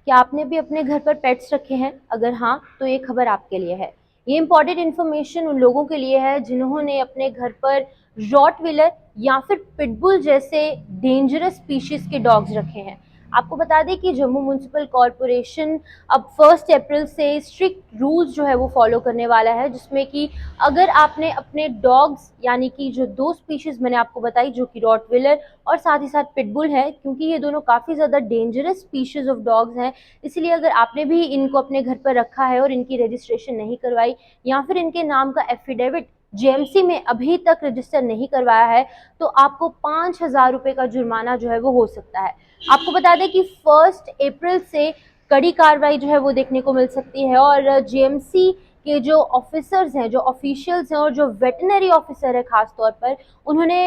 क्या आपने भी अपने घर पर पेट्स रखे हैं? अगर हाँ, तो ये खबर आपके लिए है। ये इम्पोर्टेंट इन्फॉर्मेशन उन लोगों के लिए है जिन्होंने अपने घर पर रॉटविलर या फिर पिटबुल जैसे डेंजरस स्पीशीज के डॉग्स रखे हैं। आपको बता दें कि जम्मू म्युनिसिपल कॉरपोरेशन अब 1 अप्रैल से स्ट्रिक्ट रूल्स जो है वो फॉलो करने वाला है, जिसमें कि अगर आपने अपने डॉग्स यानी कि जो 2 स्पीशीज मैंने आपको बताई, जो कि रॉटविलर और साथ ही साथ पिटबुल है, क्योंकि ये दोनों काफ़ी ज़्यादा डेंजरस स्पीशीज ऑफ डॉग्स हैं, इसलिए अगर आपने भी इनको अपने घर पर रखा है और इनकी रजिस्ट्रेशन नहीं करवाई या फिर इनके नाम का एफिडेविट जेएमसी में अभी तक रजिस्टर नहीं करवाया है, तो आपको 5,000 रुपये का जुर्माना जो है वो हो सकता है। आपको बता दें कि 1 अप्रैल से कड़ी कार्रवाई जो है वो देखने को मिल सकती है और जेएमसी के जो ऑफिसर्स हैं, जो ऑफिशियल्स हैं और जो वेटनरी ऑफिसर है खास तौर पर, उन्होंने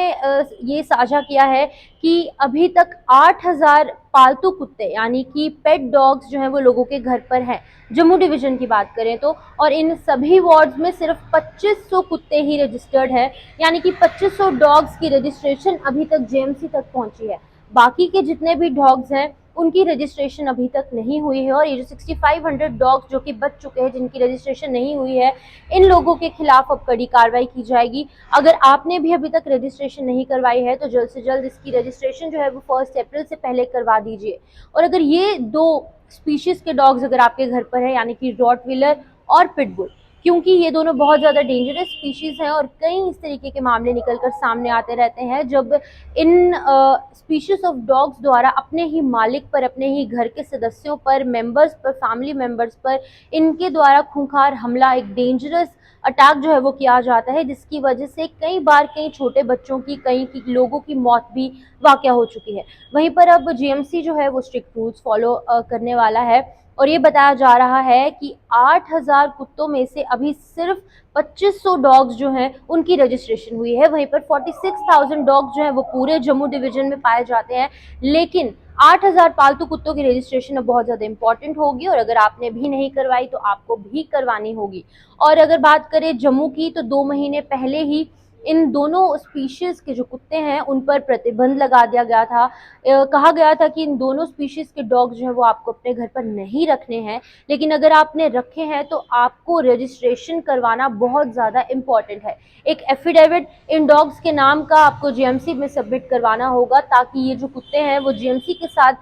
ये साझा किया है कि अभी तक 8,000 पालतू कुत्ते यानी कि पेट डॉग्स जो हैं वो लोगों के घर पर हैं, जम्मू डिवीज़न की बात करें तो। और इन सभी वार्ड्स में सिर्फ 2500 कुत्ते ही रजिस्टर्ड हैं, यानी कि 2500 डॉग्स की रजिस्ट्रेशन अभी तक जेएमसी तक पहुंची है। बाकी के जितने भी डॉग्स हैं उनकी रजिस्ट्रेशन अभी तक नहीं हुई है और ये जो 6500 डॉग्स जो कि बच चुके हैं, जिनकी रजिस्ट्रेशन नहीं हुई है, इन लोगों के खिलाफ अब कड़ी कार्रवाई की जाएगी। अगर आपने भी अभी तक रजिस्ट्रेशन नहीं करवाई है तो जल्द से जल्द इसकी रजिस्ट्रेशन जो है वो 1 अप्रैल से पहले करवा दीजिए। और अगर ये 2 स्पीशीज के डॉग्स अगर आपके घर पर है, यानी कि रॉटविलर और पिटबुल, क्योंकि ये दोनों बहुत ज़्यादा डेंजरस स्पीशीज़ हैं और कई इस तरीके के मामले निकलकर सामने आते रहते हैं जब इन स्पीशीज़ ऑफ डॉग्स द्वारा अपने ही मालिक पर, अपने ही घर के सदस्यों पर, मेंबर्स पर, फैमिली मेंबर्स पर इनके द्वारा खूंखार हमला, एक डेंजरस अटैक जो है वो किया जाता है, जिसकी वजह से कई बार कई छोटे बच्चों की, कई की लोगों की मौत भी वाक़या हो चुकी है। वहीं पर अब जेएमसी जो है वो स्ट्रिक्ट रूल्स फॉलो करने वाला है और ये बताया जा रहा है कि 8,000 कुत्तों में से अभी सिर्फ 2500 डॉग्स जो हैं उनकी रजिस्ट्रेशन हुई है। वहीं पर 46,000 डॉग्स जो हैं वो पूरे जम्मू डिवीजन में पाए जाते हैं, लेकिन 8,000 पालतू कुत्तों की रजिस्ट्रेशन अब बहुत ज़्यादा इंपॉर्टेंट होगी और अगर आपने भी नहीं करवाई तो आपको भी करवानी होगी। और अगर बात करें जम्मू की, तो 2 महीने पहले ही इन दोनों स्पीशीज़ के जो कुत्ते हैं उन पर प्रतिबंध लगा दिया गया था। कहा गया था कि इन दोनों स्पीशीज़ के डॉग जो है वो आपको अपने घर पर नहीं रखने हैं, लेकिन अगर आपने रखे हैं तो आपको रजिस्ट्रेशन करवाना बहुत ज़्यादा इम्पॉर्टेंट है। एक एफिडेविट इन डॉग्स के नाम का आपको जेएमसी में सबमिट करवाना होगा, ताकि ये जो कुत्ते हैं वो जेएमसी के साथ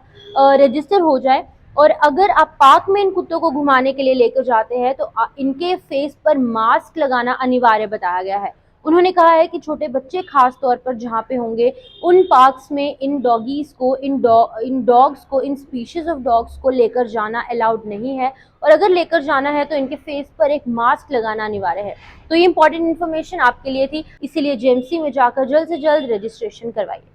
रजिस्टर हो जाए। और अगर आप पार्क में इन कुत्तों को घुमाने के लिए लेकर जाते हैं तो इनके फेस पर मास्क लगाना अनिवार्य बताया गया है। उन्होंने कहा है कि छोटे बच्चे खास तौर पर जहाँ पे होंगे, उन पार्क्स में इन डॉगीज़ को, इन डॉग्स को, इन स्पीशीज़ ऑफ डॉग्स को लेकर जाना अलाउड नहीं है और अगर लेकर जाना है तो इनके फेस पर एक मास्क लगाना अनिवार्य है। तो ये इंपॉर्टेंट इन्फॉर्मेशन आपके लिए थी, इसीलिए जेएमसी में जाकर जल्द से जल्द रजिस्ट्रेशन करवाइए।